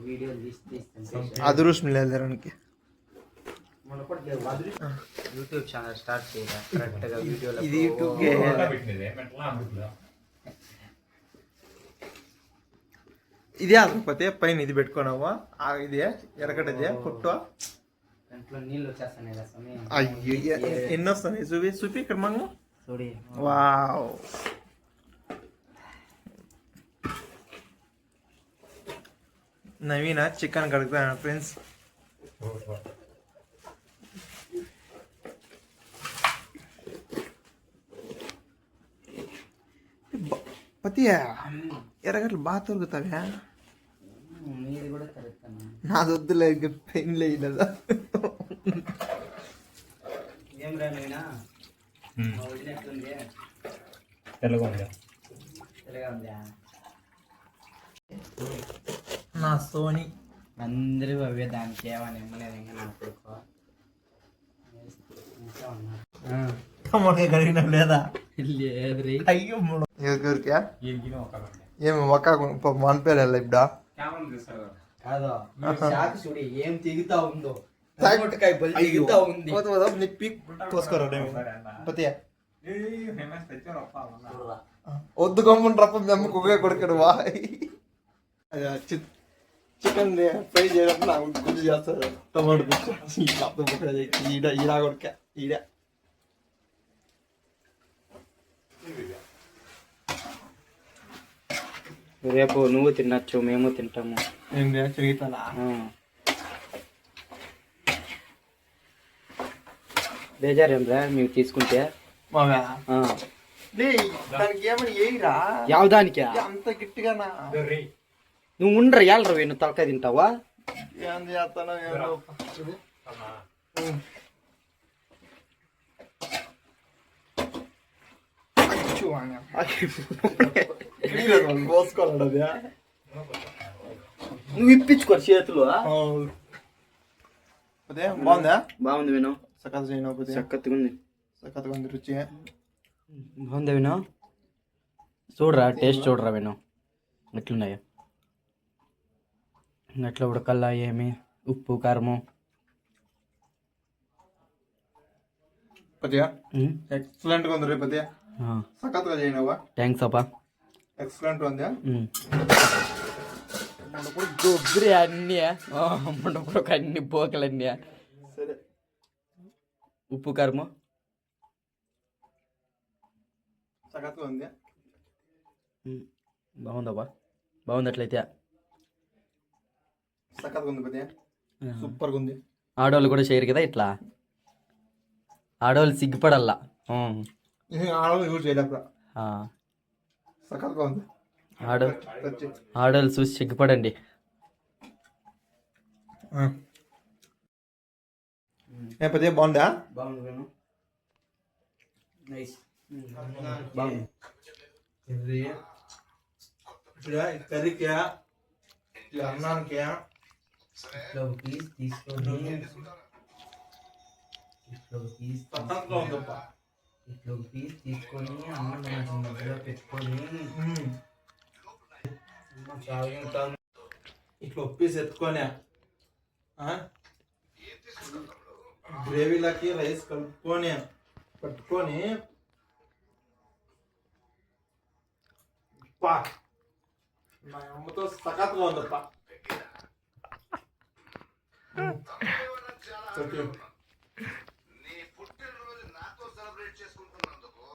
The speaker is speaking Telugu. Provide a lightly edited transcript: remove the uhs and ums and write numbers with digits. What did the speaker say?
వీడియోలు తీస్తుంటే అదృష్టం లేదు దానికి. యూట్యూబ్ ఛానల్ స్టార్ట్ చేయరా కరెక్ట్గా వీడియోలో. ఇది యూట్యూబ్ ఇదే ఆకపోతే పైన ఇది పెట్టుకున్నావా? ఇదే ఎరగడదే పుట్టు దాంట్లో నీళ్ళు వచ్చేస్తాయి కదా స్వామి. అయ్యో ఎన్ని వస్తున్నాయి చూపి చూపి ఇక్కడ మనం చూడి. వావ్ నవీన చికెన్ కడుగుతాను ఫ్రెండ్స్. పతియా ఎర్రగడ్డలు బాగా తొలుగుతావా? నీది కూడా కలుగుతాను. నాది వద్దులే, పెయిన్ లేదా? ఏం రానైనా వదినట్లుంది. తెల్లగా ఉందా? తెల్లగా ఉందా? నా సోని అందరూ అవే దానికి ఏమని ఇమ్మలేదు. ఇంకా నా కొడుకు టమాటా కడిగిన లేదా? లేదు రీ. అయ్యో ఎవరికా ఏమి ఒక్క మన పేరు వెళ్ళా ఇప్పుడు కాదు షాక్ చూడి ఏం తిగుతా ఉందో. టమాటకాయ బలి తిగుతా ఉంది. వద్దు గమ్మున రప్ప మేము కుక్క కొడుకుడు వా. చికెన్ ఫ్రై చేయడం నాకు కొంచెం చేస్తారు. టమాటో ఈడ ఈడా కొడుక ఈడ రేపు నువ్వు తినచ్చు, మేము తింటాము. బేజారేం రా మీకు తీసుకుంటే? దానికి ఏమని ఏయిరా? యావదానికి అంత గట్టిగానా? నువ్వు ఉండరా ఏళ్ళరా నువ్వు తలకాయ తింటావా? ఏం చేస్తానో కోసుకోవాలి. నువ్వు ఇప్పించుకో చేతులు. బాగుందా? బాగుంది విను. సకత్ చేయను. చక్కగా ఉంది. సకత్గా ఉంది రుచి. బాగుంది విను. చూడరా టేస్ట్ చూడరా విను ఎట్లున్నాయో. ఎట్లా ఉడకల్లా ఏమి ఉప్పు కారము. ఎక్సలెంట్ గా ఉంది రేపు. సకత్గా చేయనవా? థ్యాంక్స్ అప్పా. ఎక్సలెంట్ ఉంది. గొబ్బరి అన్నీ మునపడకు అన్ని పోకలన్నీ. సరే ఉప్పు కారము సకత్గా ఉంది. బాగుందబ్బా. బాగుంది అట్లయితే. సకత్గా ఉంది పదే. సూపర్గా ఉంది. ఆడవాళ్ళు కూడా చేయరు కదా ఇట్లా. ఆడవాళ్ళు సిగ్గుపడల్లా. ఆడవాళ్ళు యూజ్ చేయలేక సకత్గా ఉంది. ఆడవాళ్ళు చూసి సిగ్గుపడండి. ఏ పదే బాగుందా? బాగుంది. బాగుంది. కర్రీకి అన్నానికి తీసుకొని అన్నం మధ్యలో పెట్టుకొని ఇట్లా ఒప్పేసి ఎత్తుకొని గ్రేవీలకి రైస్ కలుపుకొని పట్టుకొని మా అమ్మతో సకత్గా ఉందప్ప.